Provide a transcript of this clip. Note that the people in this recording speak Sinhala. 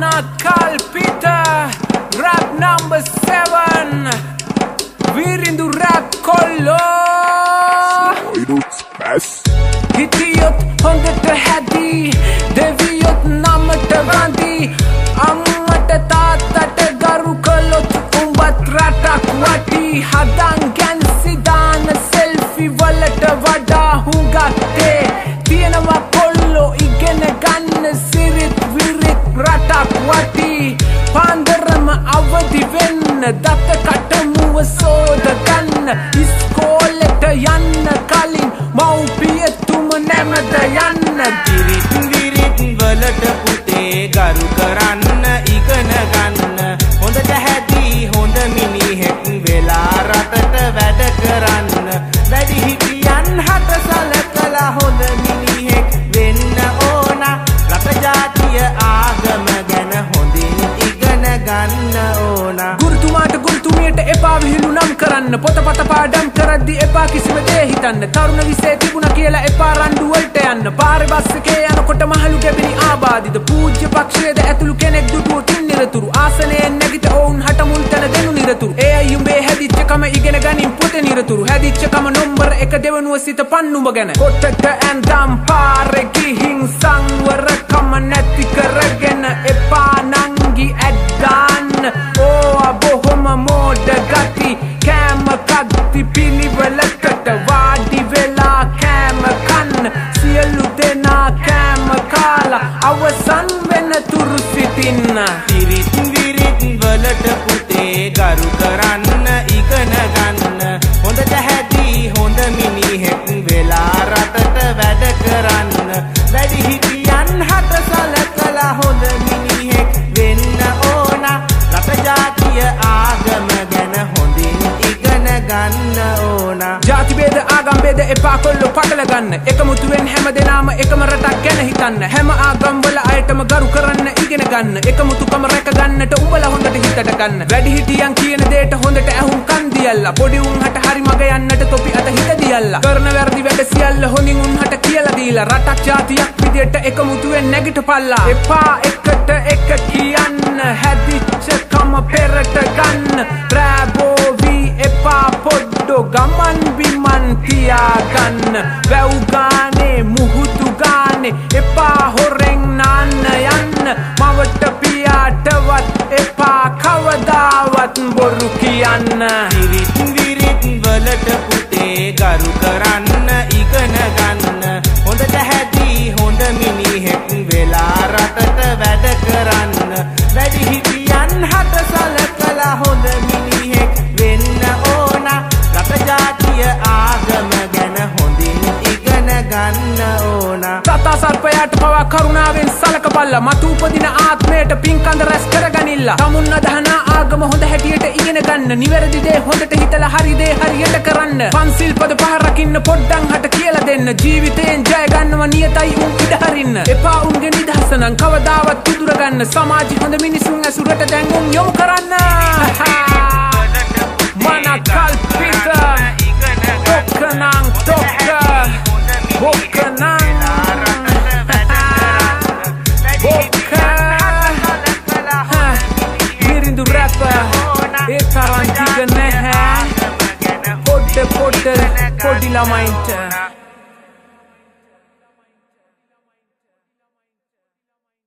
Manakalpita, rap number 7. Virindu rap kollo. Hitiyot hondata hadi, deviyot namata vandi. Ammata taatata garu kalot umbat ratak wati. Hadan gansidana selfie walata wada hungatte. Tiyenawa kollo igena ganna sirit virit ratak wati. Pandarama avadi venna datta katamuwa soda ganna. Iskoleta yanna kalin mawpiyatuma namada yanna. Virit virit walata pute garu karanna igana ganna. Hondata hadi honda minihet vela ratata wada karanna. Wadi hitiyan hata salakala honda minihet venna ona. Rata jatiya agama gana hondin igana ganna ona. Gurutumata gurutumiyata epa vihilu nam karanna. Pota pata padam karaddi epa kisima de hitanna. Taruna vise tibuna kiyala epa randu walta yanna. Paare bus ekේ යනකොට මහලු ගැබිනි ආබාදිත පූජ්‍ය පක්ෂයේද ඇතුළු කෙනෙක් දුටුව තින් නිරතුරු ආසනයෙන් නැගිට ඔවුන් හට මුල් තැන දෙනු නිරතුරු ඒ අයුඹේ හැදිච්ච කම ඉගෙන ගනින් පොතේ නිරතුරු හැදිච්ච කම නම්බර 1 දෙවනුව සිත පන්නුඹ ගැන කොටට ඇඳම් පාරේ ගිහින් සංවර කම නැති කරගෙන එපා නංගි ඇද්දාන්න ඕවා බොහොම මෝඩ ගති කෑම කද්දි පිළිවෙලකට වාඩි වෙලා කෑම කන්න සියලු දෙනා කෑම කාලා අවසන් වෙන තුරු සිටින්න Virit virit walata pute garu karanna igana ganna. Hondata hadi honda minihet vela ratata wada karanna. Wadi hitiyan hata salakala honda minihet venna ona. Rata jatiya agama gana hondin igana ganna ona. ජාති බේද ආගම් බේද එපා කොල්ලෝ පටල ගන්න එකමුතුවෙන් හැම දෙනාම එකම රටක් ගැන හිතන්න හැම ආගම් වල අයටම ගරු කරන්න ඉගෙන ගන්න එකමුතුකම රැක ගන්නට උඹලා හොඳට හිතට ගන්න වැඩි හිටියන් කියන දේට හොඳට ඇහුම් කන් දියල්ලා පොඩි උන්හට හරි මග යන්නට තොපි අත හිත දියල්ලා කරන වැරදි වැඩ සියල්ල හොඳින් උන්හට කියලා දීලා රටක් ජාතියක් විදියට එකමුතුවෙන් නැගිටපල්ලා එපා එකට එක කියන්න හැදිච්ච කම පෙරට ගන්න රෑබෝවි එපා පොඩ්ඩෝ ගමන් බිමන් තියාගන්න වැව් ගානේ මුහුදු ගානේ එපා හොරෙන් නාන්න යන්න මවට පියාටවත් එපා කවදාවත් බොරු කියන්න Virit virit walata pute garu karanna igana ganna. Hondata hadi honda minihet vela ratata wada karanna. Wadi hitiyan hata salakala honda minihet venna ona. Rata jatiya agama gana hondin igana ganna ona. සතා සර්පයාට පවා කරුණාවෙන් සලකපල්ලා මතු උපදින ආත්මයට පින්කඳ රැස් කරගනිල්ලා තමුන් අදහන ආගම හොඳ හැටියට ඉගෙන ගන්න නිවැරදි දේ හොඳට හිතලා හරි දේ හරියට කරන්න පන්සිල් පද පහ රකින්න පොඩ්ඩක් හට කියලා දෙන්න ජීවිතයෙන් ජය ගන්නව නියතයි උන් ඉඩ හරින්න එපා උන්ගේ නිදහස නම් කවදාවත් උදුර ගන්න සමාජي හොඳ මිනිසුන් ඇසුරට දැන් උන් යොමු කරන්න Manakalpita Tokkanang tokka Bokkanang Bokka Virindu rapper ඒ තරම් දිග නැහැ පොඩ පොඩ පොඩි ළමයින්ට